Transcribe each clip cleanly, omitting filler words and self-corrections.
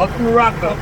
Welcome to Rockville.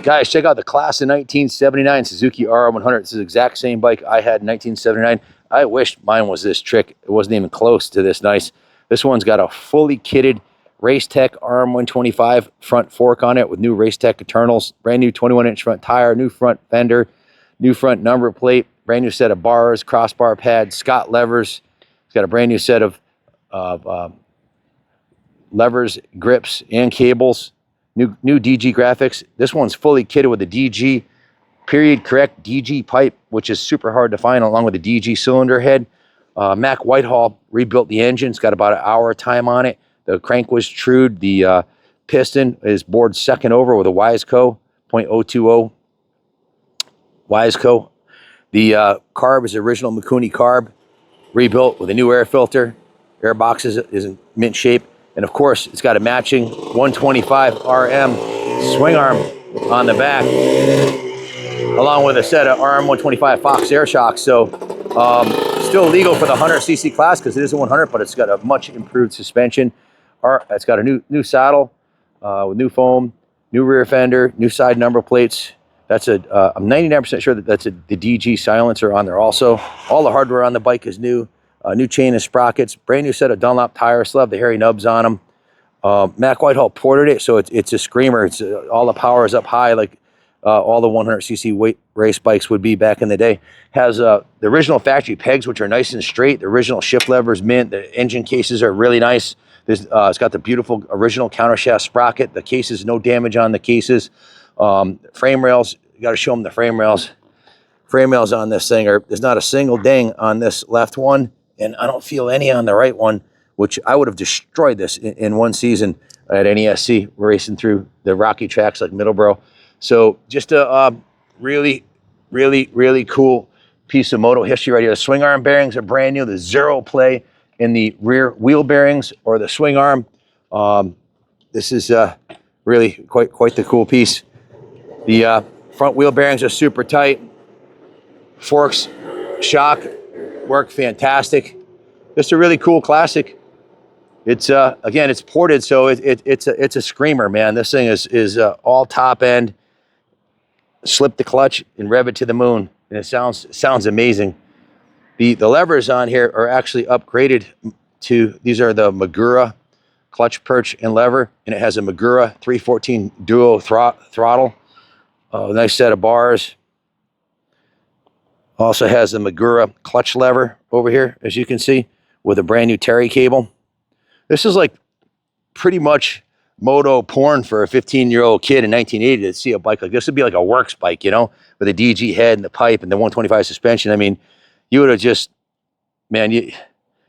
Guys, check out the class of 1979 Suzuki RM100. This is the exact same bike I had in 1979. I wish mine was this trick. It wasn't even close to this nice. This one's got a fully kitted Racetech RM125 front fork on it with new Racetech internals, brand new 21-inch front tire, new front fender, new front number plate, brand new set of bars, crossbar pads, Scott levers. It's got a brand new set of levers, grips, and cables. New DG graphics. This one's fully kitted with a DG period correct DG pipe, which is super hard to find, along with a DG cylinder head. Mac Whitehall rebuilt the engine. It's got about an hour time on it. The crank was trued. The piston is bored second over with a Wiseco 0.020 Wiseco. The carb is original Mikuni carb, rebuilt with a new air filter. Air box is in mint shape. And of course, it's got a matching 125 RM swing arm on the back, along with a set of RM125 Fox air shocks. So still legal for the 100cc class because it is a 100, but it's got a much improved suspension. It's got a new saddle with new foam, new rear fender, new side number plates. That's I'm 99% sure that that's the DG silencer on there also. All the hardware on the bike is new. New chain and sprockets, brand new set of Dunlop tires, still have the hairy nubs on them. Mac Whitehall ported it, so it's a screamer. It's all the power is up high, like all the 100cc weight race bikes would be back in the day. Has the original factory pegs, which are nice and straight. The original shift levers mint. The engine cases are really nice. It's got the beautiful original countershaft sprocket. The cases, no damage on the cases. Frame rails, you got to show them the frame rails. Frame rails on this thing there's not a single ding on this left one. And I don't feel any on the right one, which I would have destroyed this in one season at NESC, racing through the rocky tracks like Middleborough. So just a really, really, really cool piece of moto history right here. The swing arm bearings are brand new. The zero play in the rear wheel bearings or the swing arm. This is really quite the cool piece. The front wheel bearings are super tight. Forks, shock, work fantastic. Just a really cool classic. It's again, it's ported, so it's a screamer, man. This thing is all top end. Slip the clutch and rev it to the moon, and it sounds amazing. The levers on here are actually upgraded to, these are the Magura clutch perch and lever, and it has a Magura 314 duo throttle. Nice set of bars. Also has the Magura clutch lever over here, as you can see, with a brand new Terry cable. This is like pretty much moto porn for a 15-year-old kid in 1980 to see a bike like this. Would be like a works bike, you know, with a DG head and the pipe and the 125 suspension. I mean, you would have just, man, you'd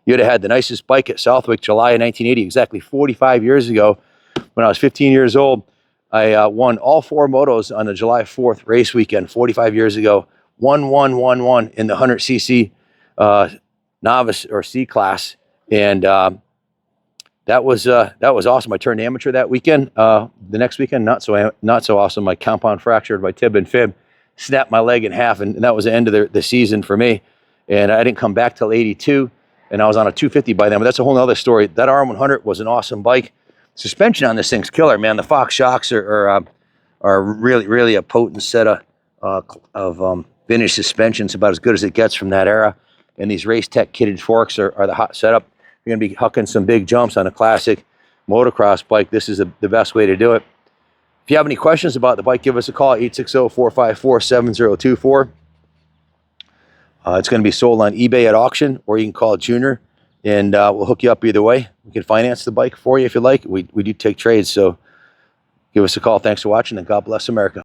have had the nicest bike at Southwick, July of 1980, exactly 45 years ago. When I was 15 years old, I won all 4 motos on the July 4th race weekend, 45 years ago. 1-1-1-1 in the 100cc novice or C class, and that was awesome. I turned amateur that weekend. The next weekend, not so awesome. My compound fractured my tib and fib, snapped my leg in half, and that was the end of the season for me. And I didn't come back till 82, and I was on a 250 by then. But that's a whole other story. That RM100 was an awesome bike. Suspension on this thing's killer, man. The Fox shocks are really a potent set of vintage suspension. It's about as good as it gets from that era. And these Racetech kitted forks are the hot setup. You're going to be hucking some big jumps on a classic motocross bike. This is the best way to do it. If you have any questions about the bike, give us a call, 860-454-7024. It's going to be sold on eBay at auction, or you can call Junior, and we'll hook you up either way. We can finance the bike for you if you like. We do take trades, so give us a call. Thanks for watching, and God bless America.